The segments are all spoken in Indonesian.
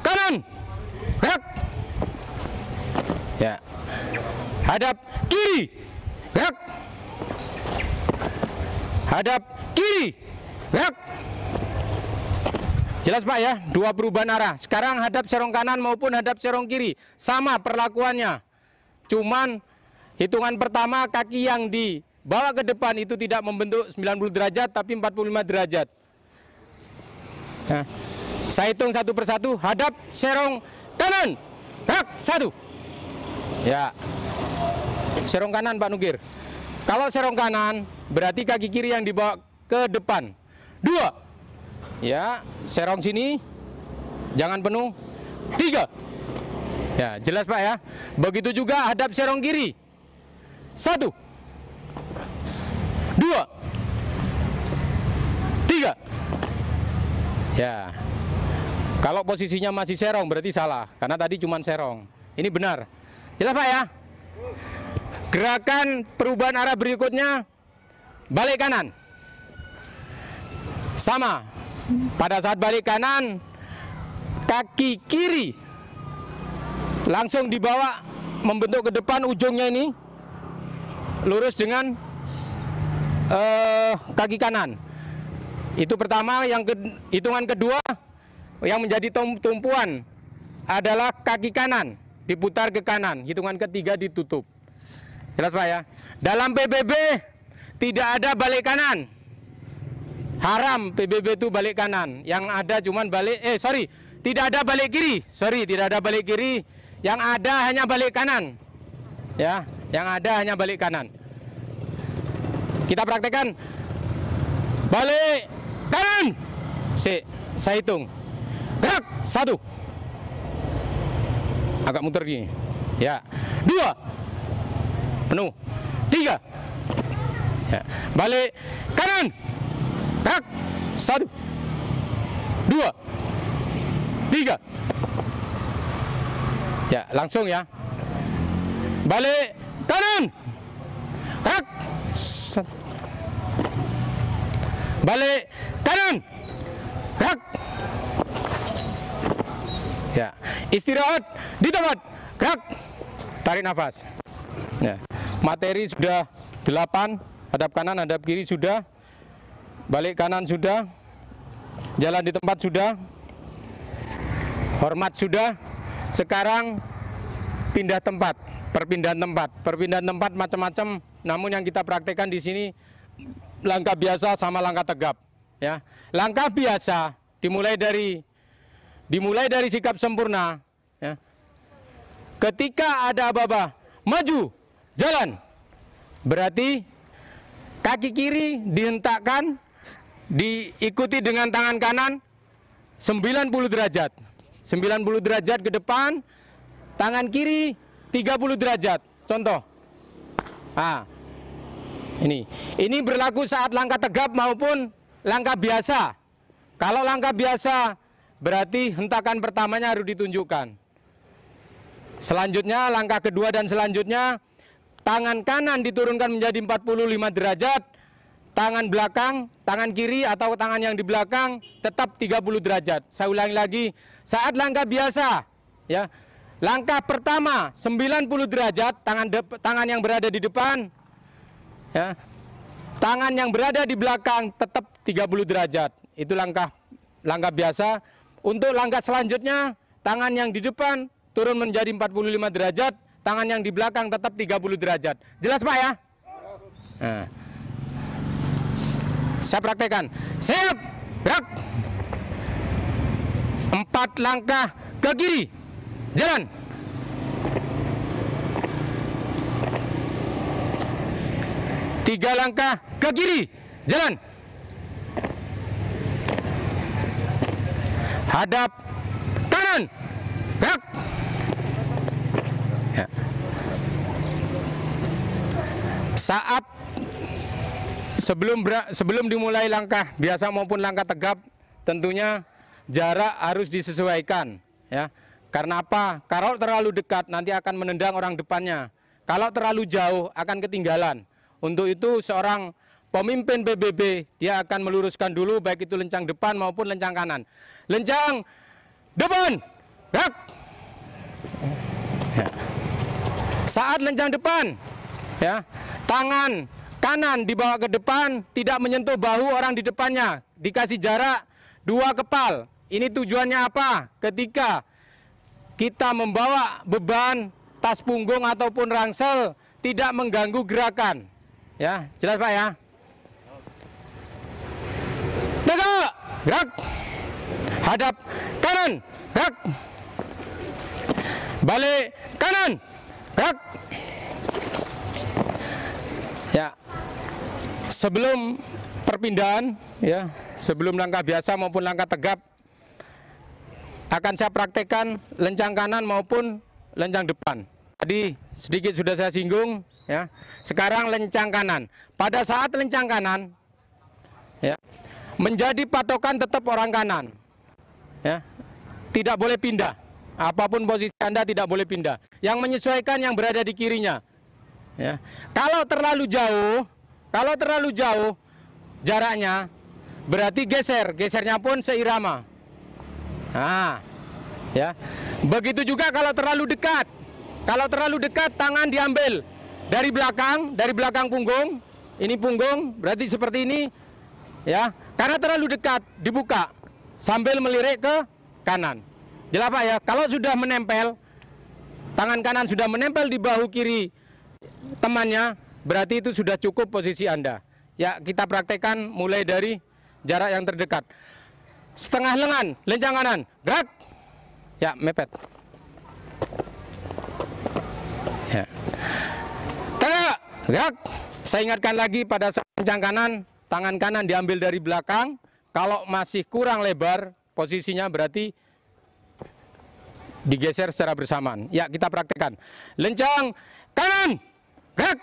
Kanan, gerak. Ya. Hadap kiri, gerak. Hadap kiri, gerak. Jelas Pak ya, dua perubahan arah. Sekarang hadap serong kanan maupun hadap serong kiri sama perlakuannya. Cuman hitungan pertama kaki yang dibawa ke depan itu tidak membentuk 90 derajat tapi 45 derajat. Nah, saya hitung satu persatu. Hadap serong kanan, gerak. 1. Ya. Serong kanan Pak Nukir. Kalau serong kanan berarti kaki kiri yang dibawa ke depan. 2. Ya, serong sini, jangan penuh. 3. Ya, jelas Pak ya. Begitu juga hadap serong kiri. 1, 2, 3. Ya. Kalau posisinya masih serong berarti salah, karena tadi cuma serong. Ini benar. Jelas Pak ya. Gerakan perubahan arah berikutnya, balik kanan. Sama. Pada saat balik kanan, kaki kiri langsung dibawa membentuk ke depan, ujungnya ini lurus dengan kaki kanan. Itu pertama. Hitungan kedua yang menjadi tumpuan adalah kaki kanan diputar ke kanan. Hitungan ketiga ditutup. Jelas Pak ya. Dalam PBB tidak ada balik kanan. Haram PBB itu balik kanan. Yang ada cuman tidak ada balik kiri. Tidak ada balik kiri. Yang ada hanya balik kanan. Ya, yang ada hanya balik kanan. Kita praktekkan. Balik kanan. Saya hitung. Gerak. 1. Agak muter gini. Ya. 2. Penuh. 3. Ya. Balik kanan. Gerak. 1, 2, 3. Ya, langsung ya. Balik kanan. Gerak. Balik kanan. Gerak. Ya, istirahat di tempat. Gerak. Tarik nafas. Ya. Materi sudah 8, hadap kanan, hadap kiri sudah. Balik kanan sudah, jalan di tempat sudah, hormat sudah. Sekarang pindah tempat, perpindahan tempat macam-macam. Namun yang kita praktekkan di sini langkah biasa sama langkah tegap. Ya, langkah biasa dimulai dari sikap sempurna. Ya. Ketika ada aba-aba, maju, jalan, berarti kaki kiri dihentakkan. Diikuti dengan tangan kanan 90 derajat. 90 derajat ke depan, tangan kiri 30 derajat. Contoh. Nah, ini berlaku saat langkah tegap maupun langkah biasa. Kalau langkah biasa berarti hentakan pertamanya harus ditunjukkan. Selanjutnya langkah kedua dan selanjutnya tangan kanan diturunkan menjadi 45 derajat. Tangan belakang, tangan kiri atau tangan yang di belakang tetap 30 derajat. Saya ulangi lagi, saat langkah biasa, ya, langkah pertama 90 derajat, tangan yang berada di depan, ya, tangan yang berada di belakang tetap 30 derajat. Itu langkah biasa. Untuk langkah selanjutnya, tangan yang di depan turun menjadi 45 derajat, tangan yang di belakang tetap 30 derajat. Jelas Pak ya? Nah. Saya praktekkan. Siap, gerak. 4 langkah ke kiri, jalan. 3 langkah ke kiri, jalan. Hadap kanan, gerak. Ya. Saat sebelum dimulai langkah biasa maupun langkah tegap, tentunya jarak harus disesuaikan, ya. Karena apa? Kalau terlalu dekat nanti akan menendang orang depannya. Kalau terlalu jauh akan ketinggalan. Untuk itu seorang pemimpin PBB dia akan meluruskan dulu baik itu lencang depan maupun lencang kanan. Lencang depan, gerak. Ya. Saat lencang depan, ya, tangan kanan dibawa ke depan, tidak menyentuh bahu orang di depannya, dikasih jarak 2 kepal. Ini tujuannya apa? Ketika kita membawa beban, tas punggung ataupun ransel, tidak mengganggu gerakan. Ya, jelas Pak ya? Tegak, gerak. Hadap kanan, gerak. Balik kanan, gerak. Ya. Sebelum perpindahan, ya, sebelum langkah biasa maupun langkah tegap, akan saya praktekkan lencang kanan maupun lencang depan. Tadi sedikit sudah saya singgung, ya. Sekarang lencang kanan. Pada saat lencang kanan, ya, menjadi patokan tetap orang kanan, ya, tidak boleh pindah. Apapun posisi Anda tidak boleh pindah. Yang menyesuaikan yang berada di kirinya. Ya. Kalau terlalu jauh jaraknya, berarti gesernya pun seirama. Nah, ya. Begitu juga kalau terlalu dekat. Kalau terlalu dekat, tangan diambil dari belakang punggung. Ini punggung, berarti seperti ini, ya. Karena terlalu dekat, dibuka sambil melirik ke kanan. Jelas Pak ya? Kalau sudah menempel, tangan kanan sudah menempel di bahu kiri temannya, berarti itu sudah cukup posisi Anda. Ya, kita praktekkan mulai dari jarak yang terdekat. Setengah lengan, lencang kanan, gerak. Ya, mepet. Ya. Tegak, gerak. Saya ingatkan lagi pada saat lencang kanan, tangan kanan diambil dari belakang. Kalau masih kurang lebar posisinya berarti digeser secara bersamaan. Ya, kita praktekkan. Lencang kanan, gerak.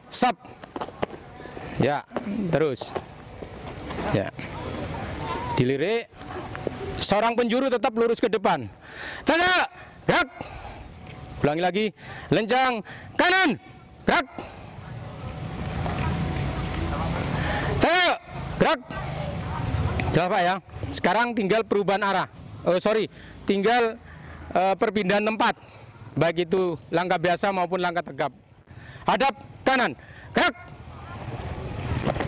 Stop. Ya, terus. Ya. Dilirik. Seorang penjuru tetap lurus ke depan. Tegak, gerak. Ulangi lagi. Lencang kanan, gerak. Tegak, gerak. Jelas Pak ya? Sekarang tinggal perubahan arah. Tinggal perpindahan tempat. Baik itu langkah biasa maupun langkah tegap. Hadap kanan, gerak.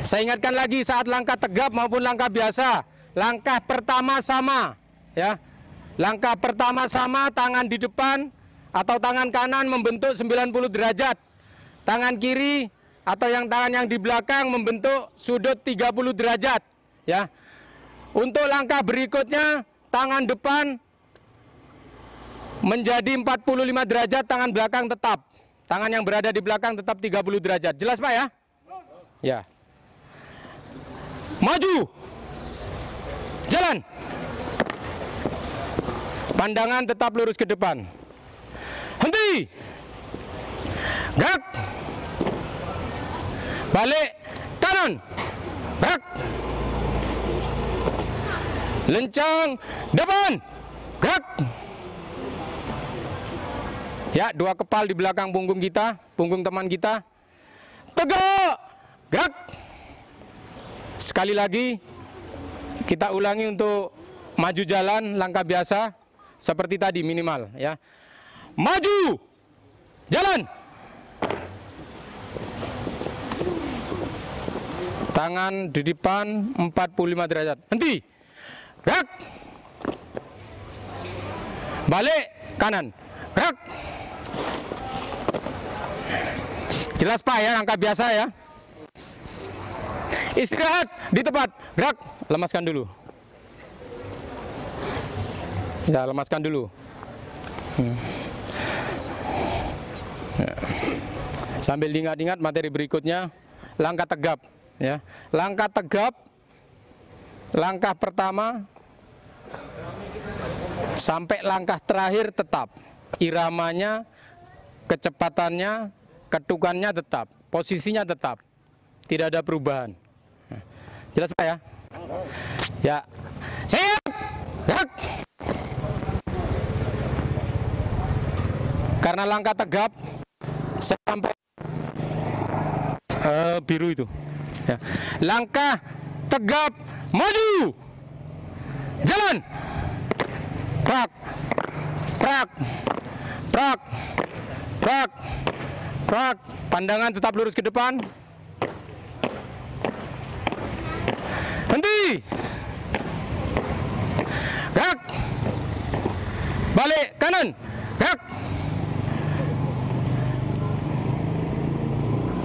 Saya ingatkan lagi saat langkah tegap maupun langkah biasa, langkah pertama sama, ya. Langkah pertama sama, tangan di depan atau tangan kanan membentuk 90 derajat. Tangan kiri atau tangan yang di belakang membentuk sudut 30 derajat, ya. Untuk langkah berikutnya, tangan depan menjadi 45 derajat, tangan belakang tetap. Tangan yang berada di belakang tetap 30 derajat. Jelas Pak ya? Ya. Maju. Jalan. Pandangan tetap lurus ke depan. Henti. Gerak. Balik kanan. Gerak. Lencang depan. Gerak. Ya, 2 kepal di belakang punggung kita, punggung teman kita. Tegak. Gerak. Sekali lagi, kita ulangi untuk maju jalan, langkah biasa, seperti tadi minimal, ya. Maju. Jalan. Tangan di depan 45 derajat. Henti. Gerak. Balik kanan. Gerak. Jelas Pak ya, langkah biasa ya. Istirahat di tempat. Gerak. Lemaskan dulu. Ya, lemaskan dulu. Sambil diingat-ingat materi berikutnya, langkah tegap. Ya, langkah tegap. Langkah pertama sampai langkah terakhir tetap. Iramanya, kecepatannya, ketukannya tetap, posisinya tetap, tidak ada perubahan. Jelas Pak ya? Ya, siap, gerak. Karena langkah tegap, sampai biru itu. Ya. Langkah tegap, maju, jalan, prak, prak, prak, prak, prak. Pandangan tetap lurus ke depan. Henti. Gerak. Balik kanan. Gerak.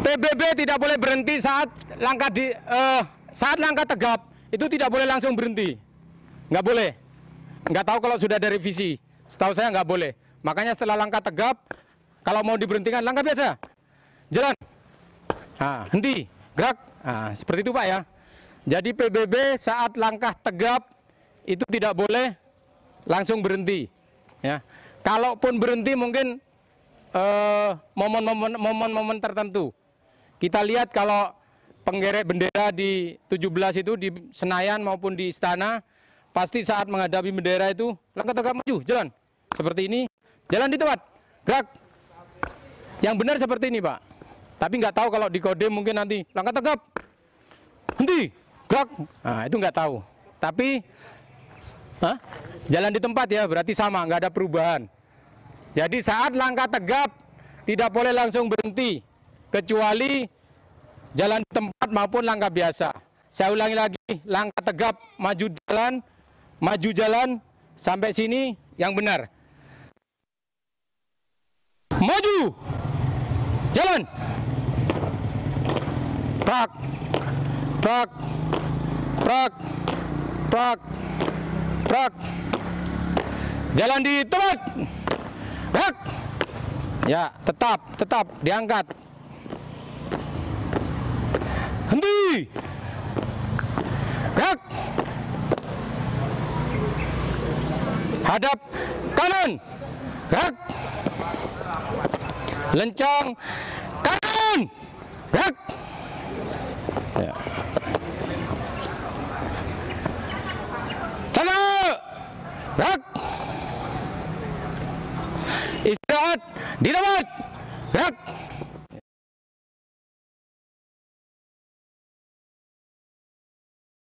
PBB tidak boleh berhenti saat langkah tegap. Itu tidak boleh langsung berhenti. Nggak boleh. Nggak tahu kalau sudah ada revisi. Setahu saya nggak boleh. Makanya setelah langkah tegap, kalau mau diberhentikan langkah biasa. Jalan. Nah, henti. Gerak. Nah, seperti itu Pak ya. Jadi PBB saat langkah tegap itu tidak boleh langsung berhenti. Ya. Kalaupun berhenti mungkin momen-momen tertentu. Kita lihat kalau penggerek bendera di 17 itu di Senayan maupun di Istana, pasti saat menghadapi bendera itu langkah tegap maju, jalan. Seperti ini, jalan di tempat, gerak. Yang benar seperti ini Pak. Tapi nggak tahu kalau di Kodim mungkin nanti langkah tegap, henti, gerak. Nah itu nggak tahu. Tapi jalan di tempat ya, berarti sama, nggak ada perubahan. Jadi saat langkah tegap tidak boleh langsung berhenti, kecuali jalan di tempat maupun langkah biasa. Saya ulangi lagi, langkah tegap, maju jalan, sampai sini yang benar. Maju, jalan, prak, prak, prak, prak, prak, jalan di tempat, prak, ya tetap diangkat, henti, gerak, hadap kanan, gerak, lencang kanan, gerak, ya. Tegak, gerak, istirahat di tempat, gerak.